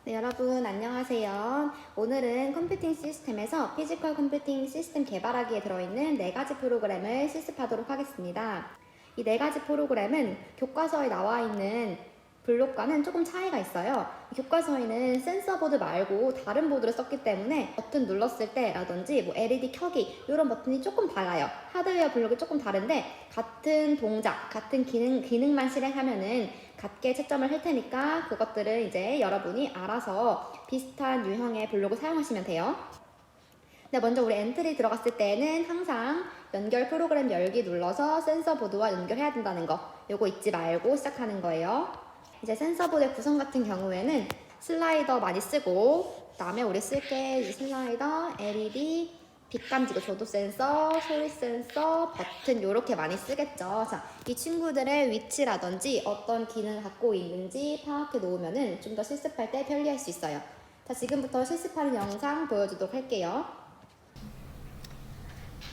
네, 여러분 안녕하세요. 오늘은 컴퓨팅 시스템에서 피지컬 컴퓨팅 시스템 개발하기에 들어있는 4가지 프로그램을 실습하도록 하겠습니다. 이 4가지 프로그램은 교과서에 나와 있는 블록과는 조금 차이가 있어요. 교과서에는 센서 보드 말고 다른 보드를 썼기 때문에 버튼 눌렀을 때라든지 LED 켜기 이런 버튼이 조금 달라요. 하드웨어 블록이 조금 다른데 같은 동작, 같은 기능만 실행하면은 같게 채점을 할 테니까 그것들을 이제 여러분이 알아서 비슷한 유형의 블록을 사용하시면 돼요. 네, 먼저 우리 엔트리 들어갔을 때는 항상 연결 프로그램 열기 눌러서 센서 보드와 연결해야 된다는 거 요거 잊지 말고 시작하는 거예요. 이제 센서 보드의 구성 같은 경우에는 슬라이더 많이 쓰고 그다음에 우리 쓸게 이 슬라이더, LED, 빛감지고 조도 센서, 소리 센서, 버튼 이렇게 많이 쓰겠죠. 자, 이 친구들의 위치라든지 어떤 기능을 갖고 있는지 파악해 놓으면은 좀 더 실습할 때 편리할 수 있어요. 자, 지금부터 실습하는 영상 보여주도록 할게요.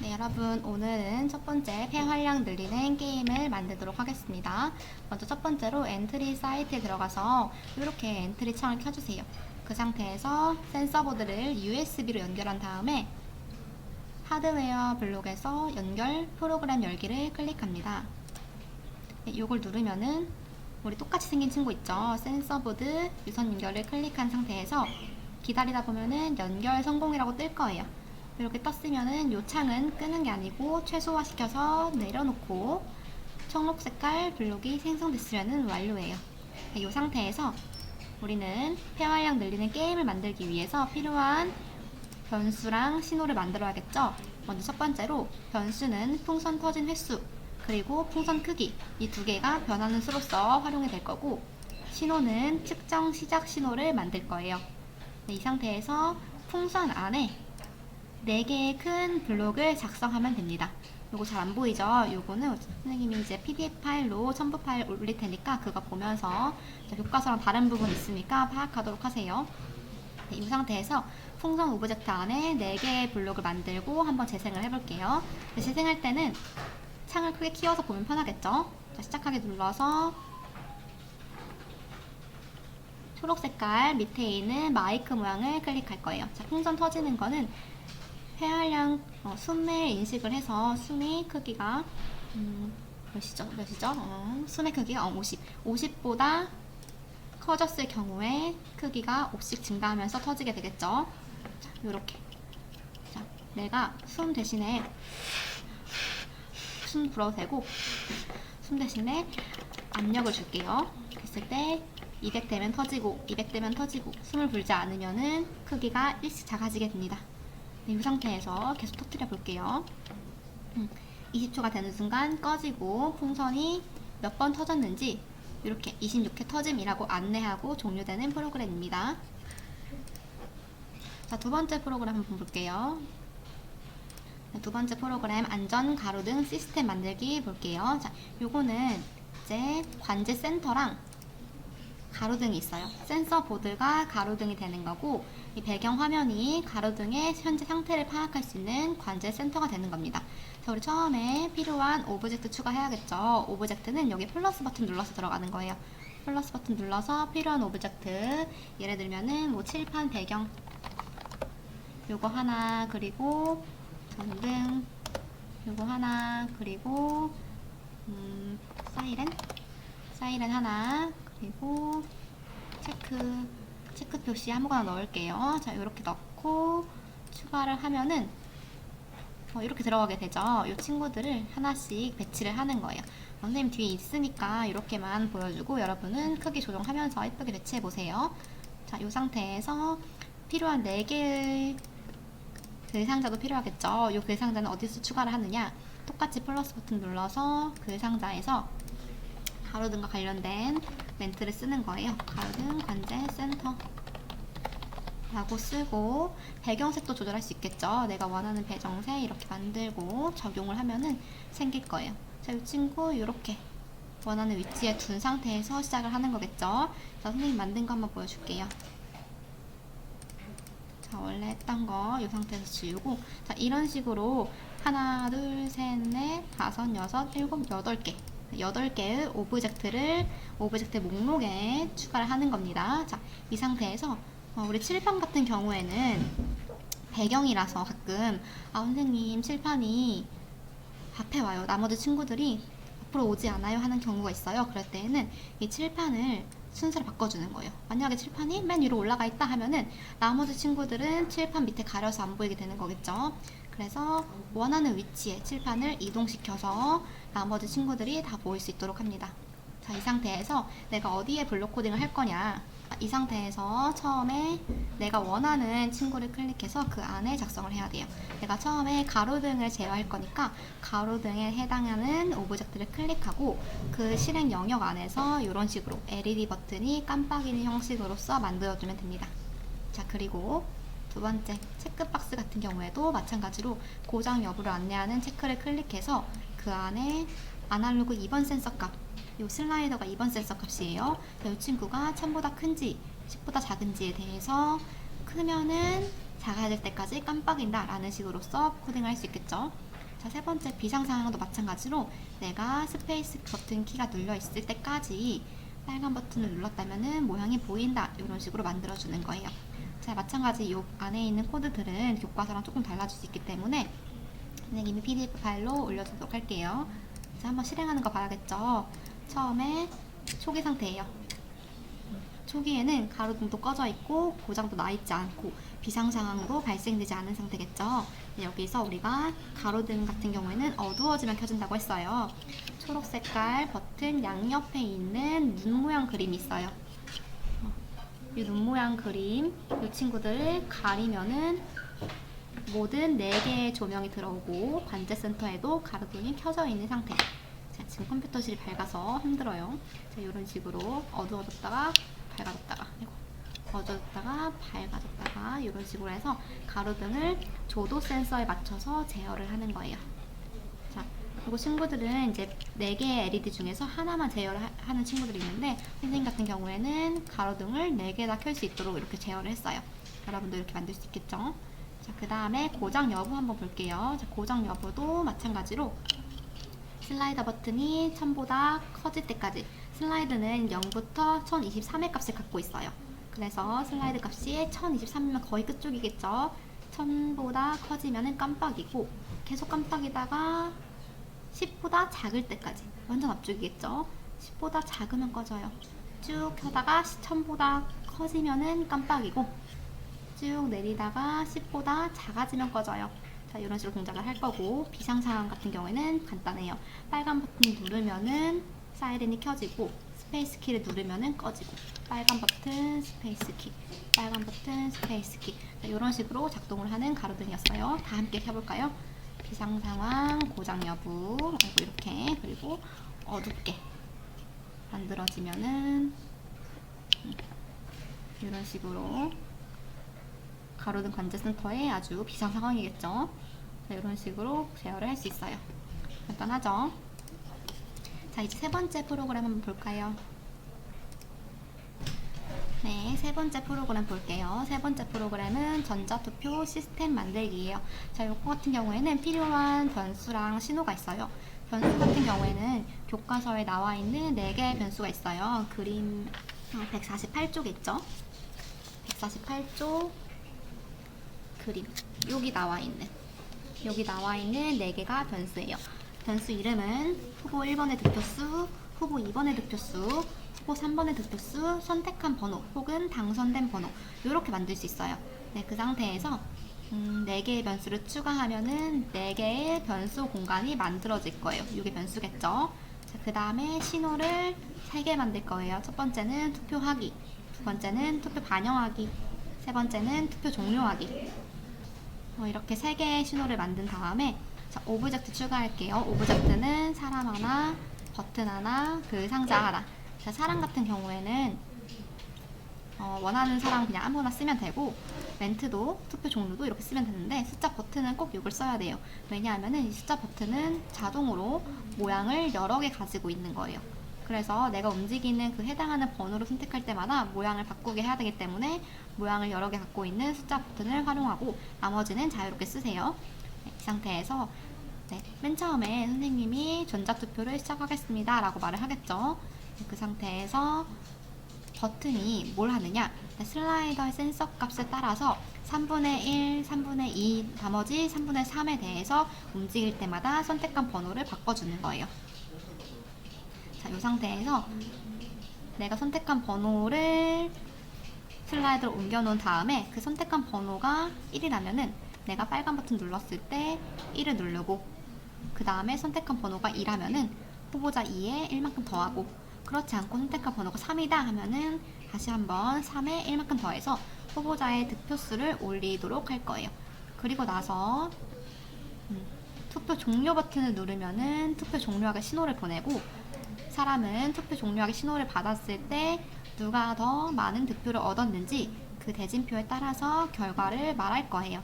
네, 여러분 오늘은 첫 번째 폐활량 늘리는 게임을 만들도록 하겠습니다. 먼저 첫 번째로 엔트리 사이트에 들어가서 이렇게 엔트리 창을 켜주세요. 그 상태에서 센서 보드를 USB로 연결한 다음에 하드웨어 블록에서 연결 프로그램 열기를 클릭합니다. 네, 이걸 누르면은 우리 똑같이 생긴 친구 있죠? 센서 보드 유선 연결을 클릭한 상태에서 기다리다 보면은 연결 성공이라고 뜰 거예요. 이렇게 떴으면은 이 창은 끄는 게 아니고 최소화시켜서 내려놓고 청록 색깔 블록이 생성됐으면 완료예요. 이 상태에서 우리는 폐활량 늘리는 게임을 만들기 위해서 필요한 변수랑 신호를 만들어야겠죠. 먼저 첫 번째로 변수는 풍선 터진 횟수 그리고 풍선 크기 이 두 개가 변하는 수로서 활용이 될 거고, 신호는 측정 시작 신호를 만들 거예요. 네, 이 상태에서 풍선 안에 4개의 큰 블록을 작성하면 됩니다. 요거 잘 안 보이죠? 요거는 선생님이 이제 PDF 파일로 첨부 파일 올릴 테니까 그거 보면서 교과서랑 다른 부분 있으니까 파악하도록 하세요. 네, 이 상태에서 풍선 오브젝트 안에 4개의 블록을 만들고 한번 재생을 해볼게요. 재생할 때는 창을 크게 키워서 보면 편하겠죠? 자, 시작하기 눌러서 초록 색깔 밑에 있는 마이크 모양을 클릭할 거예요. 자, 풍선 터지는 거는 폐활량 숨을 인식을 해서 숨의 크기가 몇이죠? 숨의 크기가 50보다 커졌을 경우에 크기가 5씩 증가하면서 터지게 되겠죠. 자, 요렇게. 자, 내가 숨 대신에 숨 불어도 되고 숨 대신에 압력을 줄게요. 그랬을 때 200 되면 터지고 200 되면 터지고 숨을 불지 않으면은 크기가 1씩 작아지게 됩니다. 네, 이 상태에서 계속 터뜨려 볼게요. 20초가 되는 순간 꺼지고 풍선이 몇 번 터졌는지 이렇게 26회 터짐이라고 안내하고 종료되는 프로그램입니다. 자, 두 번째 프로그램 한번 볼게요. 네, 두 번째 프로그램 안전 가로등 시스템 만들기 볼게요. 자, 요거는 이제 관제 센터랑 가로등이 있어요. 센서 보드가 가로등이 되는 거고, 이 배경 화면이 가로등의 현재 상태를 파악할 수 있는 관제 센터가 되는 겁니다. 자, 우리 처음에 필요한 오브젝트 추가해야겠죠. 오브젝트는 여기 플러스 버튼 눌러서 들어가는 거예요. 플러스 버튼 눌러서 필요한 오브젝트, 예를 들면은 뭐 칠판 배경 요거 하나, 그리고 전등 요거 하나, 그리고 사이렌 하나, 그리고 체크 표시 아무거나 넣을게요. 자, 이렇게 넣고 추가를 하면은 이렇게 들어가게 되죠. 이 친구들을 하나씩 배치를 하는 거예요. 선생님 뒤에 있으니까 이렇게만 보여주고 여러분은 크기 조정하면서 예쁘게 배치해 보세요. 자, 이 상태에서 필요한 4개의 글상자도 필요하겠죠. 이 글상자는 어디서 추가를 하느냐, 똑같이 플러스 버튼 눌러서 글상자에서 가로등과 관련된 멘트를 쓰는 거예요. 가로등 관제 센터 라고 쓰고, 배경색도 조절할 수 있겠죠. 내가 원하는 배경색 이렇게 만들고 적용을 하면은 생길 거예요. 자, 이 친구 이렇게 원하는 위치에 둔 상태에서 시작을 하는 거겠죠. 자, 선생님 만든 거 한번 보여줄게요. 자, 원래 했던 거 이 상태에서 지우고, 자, 이런 식으로 하나, 둘, 셋, 넷, 다섯, 여섯, 일곱, 8개 8개의 오브젝트 목록에 추가를 하는 겁니다. 자, 이 상태에서 우리 칠판 같은 경우에는 배경이라서 가끔 선생님 칠판이 앞에 와요. 나머지 친구들이 앞으로 오지 않아요 하는 경우가 있어요. 그럴 때에는 이 칠판을 순서를 바꿔주는 거예요. 만약에 칠판이 맨 위로 올라가 있다 하면은 나머지 친구들은 칠판 밑에 가려서 안 보이게 되는 거겠죠. 그래서 원하는 위치에 칠판을 이동시켜서 나머지 친구들이 다 보일 수 있도록 합니다. 자, 이 상태에서 내가 어디에 블록 코딩을 할 거냐, 이 상태에서 처음에 내가 원하는 친구를 클릭해서 그 안에 작성을 해야 돼요. 내가 처음에 가로등을 제어할 거니까 가로등에 해당하는 오브젝트를 클릭하고 그 실행 영역 안에서 이런 식으로 LED 버튼이 깜빡이는 형식으로서 만들어주면 됩니다. 자, 그리고 두 번째 체크박스 같은 경우에도 마찬가지로 고장 여부를 안내하는 체크를 클릭해서 그 안에 아날로그 2번 센서 값, 이 슬라이더가 2번 센서 값이에요. 이 친구가 1000보다 큰지 10보다 작은지에 대해서 크면은 작아질 때까지 깜빡인다 라는 식으로서 코딩을 할 수 있겠죠. 자, 세 번째 비상 상황도 마찬가지로 내가 스페이스 버튼 키가 눌려 있을 때까지 빨간 버튼을 눌렀다면은 모양이 보인다, 이런 식으로 만들어주는 거예요. 자, 마찬가지 이 안에 있는 코드들은 교과서랑 조금 달라질 수 있기 때문에 선생님이 PDF 파일로 올려주도록 할게요. 자, 한번 실행하는 거 봐야겠죠. 처음에 초기 상태예요. 초기에는 가로등도 꺼져 있고 고장도 나 있지 않고 비상 상황도 발생되지 않은 상태겠죠. 여기서 우리가 가로등 같은 경우에는 어두워지면 켜진다고 했어요. 초록 색깔 버튼 양옆에 있는 눈 모양 그림이 있어요. 이 눈 모양 그림, 이 친구들을 가리면은 모든 4개의 조명이 들어오고 관제센터에도 가로등이 켜져 있는 상태. 자, 지금 컴퓨터실이 밝아서 힘들어요. 자, 이런 식으로 어두워졌다가 밝아졌다가, 어두워졌다가 밝아졌다가 이런 식으로 해서 가로등을 조도 센서에 맞춰서 제어를 하는 거예요. 자, 그리고 친구들은 이제 4개의 LED 중에서 하나만 제어를 하는 친구들이 있는데 선생님 같은 경우에는 가로등을 4개 다 켤 수 있도록 이렇게 제어를 했어요. 여러분도 이렇게 만들 수 있겠죠? 자, 그 다음에 고장 여부 한번 볼게요. 자, 고장 여부도 마찬가지로 슬라이더 버튼이 1000보다 커질 때까지, 슬라이드는 0부터 1023의 값을 갖고 있어요. 그래서 슬라이드 값이 1023이면 거의 끝쪽이겠죠. 1000보다 커지면 깜빡이고 계속 깜빡이다가 10보다 작을 때까지 완전 앞쪽이겠죠. 10보다 작으면 꺼져요. 쭉 켜다가 1000보다 커지면 깜빡이고 쭉 내리다가 10보다 작아지면 꺼져요. 자, 이런 식으로 동작을 할 거고, 비상 상황 같은 경우에는 간단해요. 빨간 버튼 누르면은 사이렌이 켜지고 스페이스 키를 누르면은 꺼지고, 빨간 버튼 스페이스 키, 빨간 버튼 스페이스 키. 자, 이런 식으로 작동을 하는 가로등이었어요. 다 함께 켜볼까요? 비상 상황, 고장 여부, 이렇게, 그리고 어둡게 만들어지면은 이런 식으로 가로등 관제센터의 아주 비상 상황이겠죠. 자, 이런 식으로 제어를 할 수 있어요. 간단하죠? 자, 이제 세 번째 프로그램 한번 볼까요? 네, 세 번째 프로그램 볼게요. 세 번째 프로그램은 전자투표 시스템 만들기예요. 자, 요거 같은 경우에는 필요한 변수랑 신호가 있어요. 변수 같은 경우에는 교과서에 나와 있는 4개의 변수가 있어요. 그림 148쪽에 있죠? 148쪽 그림, 여기 나와 있는 4개가 변수예요. 변수 이름은 후보 1번의 득표수, 후보 2번의 득표수, 후보 3번의 득표수, 선택한 번호 혹은 당선된 번호, 이렇게 만들 수 있어요. 네, 그 상태에서 4개의 변수를 추가하면은 4개의 변수 공간이 만들어질 거예요. 이게 변수겠죠. 자, 그 다음에 신호를 3개 만들 거예요. 첫 번째는 투표하기, 두 번째는 투표 반영하기, 세 번째는 투표 종료하기. 이렇게 3개의 신호를 만든 다음에, 자, 오브젝트 추가할게요. 오브젝트는 사람 하나, 버튼 하나, 그 상자 하나. 자, 사람 같은 경우에는 원하는 사람 그냥 아무거나 쓰면 되고, 멘트도 투표 종류도 이렇게 쓰면 되는데, 숫자 버튼은 꼭 이걸 써야 돼요. 왜냐하면 이 숫자 버튼은 자동으로 모양을 여러 개 가지고 있는 거예요. 그래서 내가 움직이는 그 해당하는 번호를 선택할 때마다 모양을 바꾸게 해야 되기 때문에 모양을 여러 개 갖고 있는 숫자 버튼을 활용하고 나머지는 자유롭게 쓰세요. 네, 이 상태에서 네, 맨 처음에 선생님이 전자투표를 시작하겠습니다 라고 말을 하겠죠. 그 상태에서 버튼이 뭘 하느냐, 슬라이더의 센서 값에 따라서 3분의 1, 3분의 2, 나머지 3분의 3에 대해서 움직일 때마다 선택한 번호를 바꿔주는 거예요. 자, 이 상태에서 내가 선택한 번호를 슬라이드로 옮겨놓은 다음에 그 선택한 번호가 1이라면은 내가 빨간 버튼 눌렀을 때 1을 누르고, 그 다음에 선택한 번호가 2라면은 후보자 2에 1만큼 더하고, 그렇지 않고 선택한 번호가 3이다 하면은 다시 한번 3에 1만큼 더해서 후보자의 득표수를 올리도록 할 거예요. 그리고 나서 투표 종료 버튼을 누르면은 투표 종료하기 신호를 보내고, 사람은 투표 종료하기 신호를 받았을 때 누가 더 많은 득표를 얻었는지 그 대진표에 따라서 결과를 말할 거예요.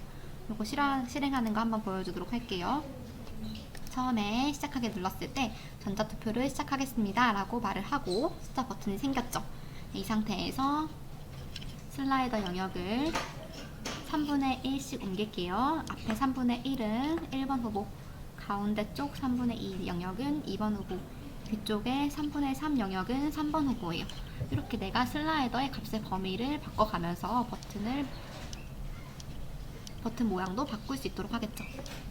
이거 실행하는 거 한번 보여주도록 할게요. 처음에 시작하게 눌렀을 때 전자투표를 시작하겠습니다 라고 말을 하고 숫자 버튼이 생겼죠. 이 상태에서 슬라이더 영역을 3분의 1씩 옮길게요. 앞에 3분의 1은 1번 후보, 가운데 쪽 3분의 2 영역은 2번 후보, 뒤쪽에 3분의 3 영역은 3번 후보예요. 이렇게 내가 슬라이더의 값의 범위를 바꿔가면서 버튼 모양도 바꿀 수 있도록 하겠죠.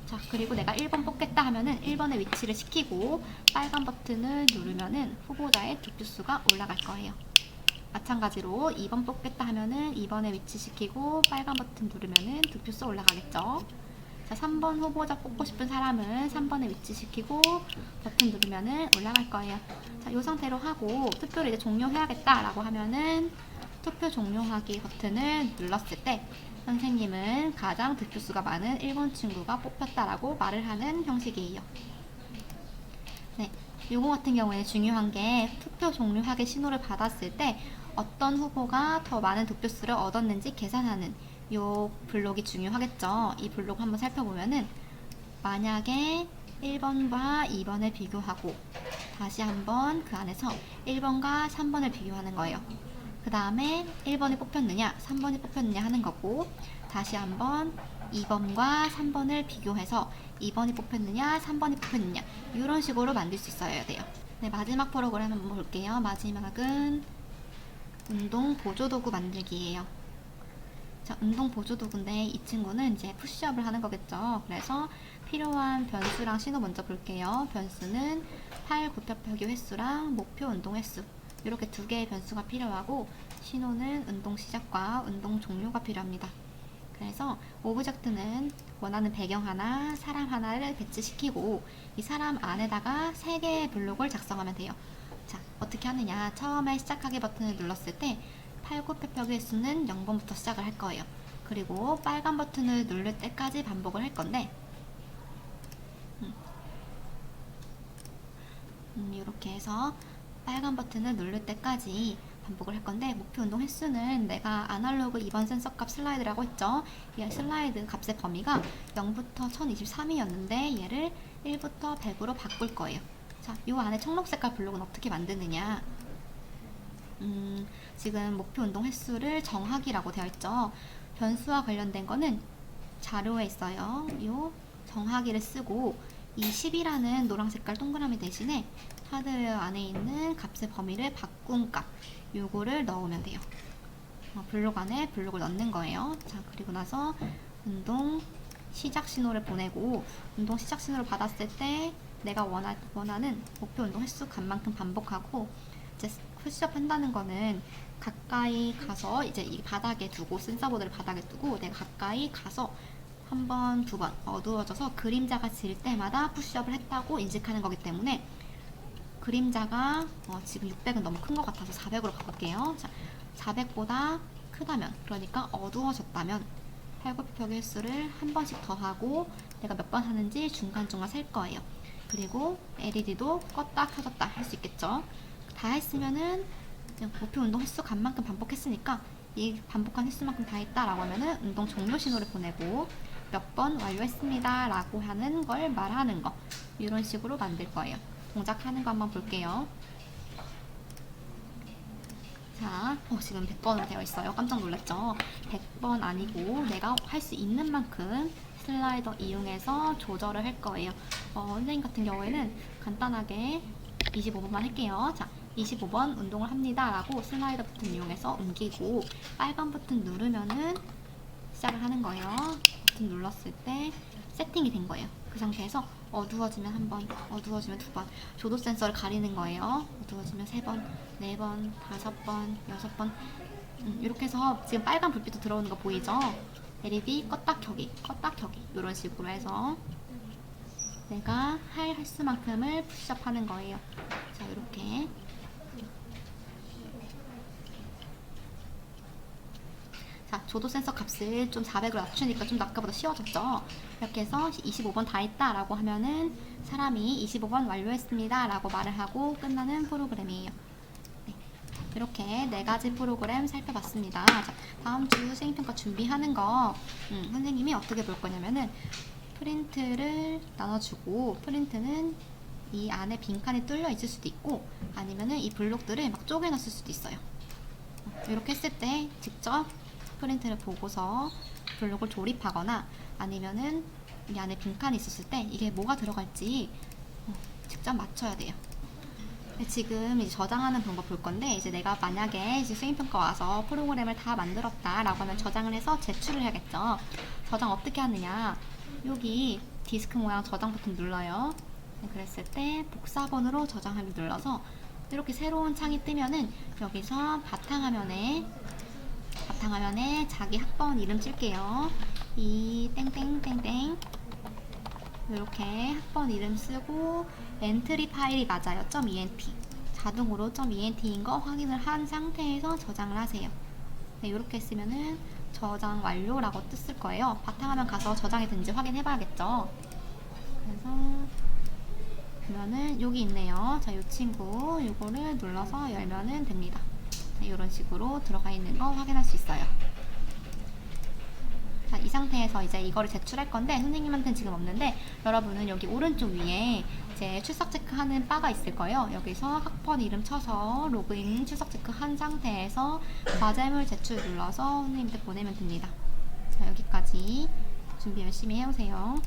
자, 그리고 내가 1번 뽑겠다 하면은 1번의 위치를 시키고 빨간 버튼을 누르면은 후보자의 득표수가 올라갈 거예요. 마찬가지로 2번 뽑겠다 하면은 2번에 위치 시키고 빨간 버튼 누르면은 득표수 올라가겠죠. 자, 3번 후보자 뽑고 싶은 사람은 3번에 위치 시키고 버튼 누르면은 올라갈 거예요. 자, 이 상태로 하고 투표를 이제 종료해야겠다라고 하면은 투표 종료하기 버튼을 눌렀을 때 선생님은 가장 득표수가 많은 1번 친구가 뽑혔다라고 말을 하는 형식이에요. 네, 요거 같은 경우에 중요한 게 투표 종료하기 신호를 받았을 때 어떤 후보가 더 많은 득표수를 얻었는지 계산하는 요 블록이 중요하겠죠. 이 블록 한번 살펴보면은 만약에 1번과 2번을 비교하고 다시 한번 그 안에서 1번과 3번을 비교하는 거예요. 그 다음에 1번이 뽑혔느냐 3번이 뽑혔느냐 하는 거고, 다시 한번 2번과 3번을 비교해서 2번이 뽑혔느냐 3번이 뽑혔느냐 이런 식으로 만들 수 있어야 돼요. 네, 마지막 프로그램 한번 볼게요. 마지막은 운동 보조도구 만들기예요. 자, 운동 보조도구인데 이 친구는 이제 푸시업을 하는 거겠죠. 그래서 필요한 변수랑 신호 먼저 볼게요. 변수는 팔 굽혀펴기 횟수랑 목표 운동 횟수, 이렇게 두 개의 변수가 필요하고, 신호는 운동 시작과 운동 종료가 필요합니다. 그래서 오브젝트는 원하는 배경 하나, 사람 하나를 배치시키고 이 사람 안에다가 3개의 블록을 작성하면 돼요. 자, 어떻게 하느냐, 처음에 시작하기 버튼을 눌렀을 때 팔굽혀펴기 횟수는 0번부터 시작을 할 거예요. 그리고 빨간 버튼을 누를 때까지 반복을 할 건데 이렇게 해서 빨간 버튼을 누를 때까지 반복을 할 건데, 목표 운동 횟수는 내가 아날로그 2번 센서 값 슬라이드라고 했죠. 이 슬라이드 값의 범위가 0부터 1023이었는데 얘를 1부터 100으로 바꿀 거예요. 자, 이 안에 청록 색깔 블록은 어떻게 만드느냐, 지금 목표 운동 횟수를 정하기라고 되어 있죠. 변수와 관련된 거는 자료에 있어요. 이 정하기를 쓰고 이 10이라는 노란 색깔 동그라미 대신에 하드웨어 안에 있는 값의 범위를 바꾼 값, 요거를 넣으면 돼요. 블록 안에 블록을 넣는 거예요. 자, 그리고 나서 운동 시작 신호를 보내고, 운동 시작 신호를 받았을 때 내가 원하는 목표 운동 횟수 값만큼 반복하고, 이제 푸시업 한다는 거는 가까이 가서 이제 이 바닥에 두고, 센서보드를 바닥에 두고 내가 가까이 가서 한 번, 두 번 어두워져서 그림자가 질 때마다 푸시업을 했다고 인식하는 거기 때문에, 그림자가 지금 600은 너무 큰 것 같아서 400으로 바꿀게요. 자, 400보다 크다면, 그러니까 어두워졌다면 팔굽혀펴기 횟수를 한 번씩 더 하고 내가 몇 번 하는지 중간중간 셀 거예요. 그리고 LED도 껐다 켜졌다 할 수 있겠죠. 다 했으면은 목표 운동 횟수 값만큼 반복했으니까 이 반복한 횟수만큼 다 했다라고 하면은 운동 종료 신호를 보내고 몇 번 완료했습니다 라고 하는 걸 말하는 거, 이런 식으로 만들 거예요. 동작하는 거 한번 볼게요. 자, 지금 100번으로 되어 있어요. 깜짝 놀랐죠? 100번 아니고 내가 할 수 있는 만큼 슬라이더 이용해서 조절을 할 거예요. 선생님 같은 경우에는 간단하게 25번만 할게요. 자, 25번 운동을 합니다 라고 슬라이더 버튼 이용해서 옮기고 빨간 버튼 누르면은 시작을 하는 거예요. 버튼 눌렀을 때 세팅이 된 거예요. 그 상태에서 어두워지면 한 번, 어두워지면 두 번, 조도 센서를 가리는 거예요. 어두워지면 세 번, 네 번, 다섯 번, 여섯 번. 이렇게 해서 지금 빨간 불빛도 들어오는 거 보이죠? LED 껐다 켜기, 껐다 켜기 이런 식으로 해서 내가 할 횟수만큼을 푸시업 하는 거예요. 자, 이렇게. 자, 조도 센서 값을 좀 400으로 낮추니까 좀 아까보다 쉬워졌죠? 이렇게 해서 25번 다 했다 라고 하면은 사람이 25번 완료했습니다 라고 말을 하고 끝나는 프로그램이에요. 네, 이렇게 4가지 프로그램 살펴봤습니다. 자, 다음 주 수행평가 준비하는 거 선생님이 어떻게 볼 거냐면은 프린트를 나눠주고 프린트는 이 안에 빈칸이 뚫려 있을 수도 있고 아니면은 이 블록들을 막 쪼개놨을 수도 있어요. 이렇게 했을 때 직접 프린트를 보고서 블록을 조립하거나 아니면은 이 안에 빈칸이 있었을 때 이게 뭐가 들어갈지 직접 맞춰야 돼요. 지금 이제 저장하는 방법 볼 건데 이제 내가 만약에 이제 수행평가 와서 프로그램을 다 만들었다 라고 하면 저장을 해서 제출을 해야겠죠. 저장 어떻게 하느냐, 여기 디스크 모양 저장 버튼 눌러요. 그랬을 때 복사본으로 저장하기 눌러서 이렇게 새로운 창이 뜨면은 여기서 바탕화면에 자기 학번 이름 찔게요. 이 땡땡땡땡 이렇게 학번 이름 쓰고 엔트리 파일이 맞아요. .ent 자동으로 .ent인 거 확인을 한 상태에서 저장을 하세요. 네, 이렇게 쓰면은 저장 완료라고 떴을 거예요. 바탕화면 가서 저장이 된지 확인해 봐야겠죠. 그래서 그러면은 여기 있네요. 자, 이 친구 이거를 눌러서 열면은 됩니다. 자, 이런 식으로 들어가 있는 거 확인할 수 있어요. 자, 이 상태에서 이제 이거를 제출할 건데 선생님한테는 지금 없는데 여러분은 여기 오른쪽 위에 이제 출석 체크하는 바가 있을 거예요. 여기서 학번 이름 쳐서 로그인 출석 체크 한 상태에서 과제물 제출 눌러서 선생님한테 보내면 됩니다. 자, 여기까지 준비 열심히 해오세요.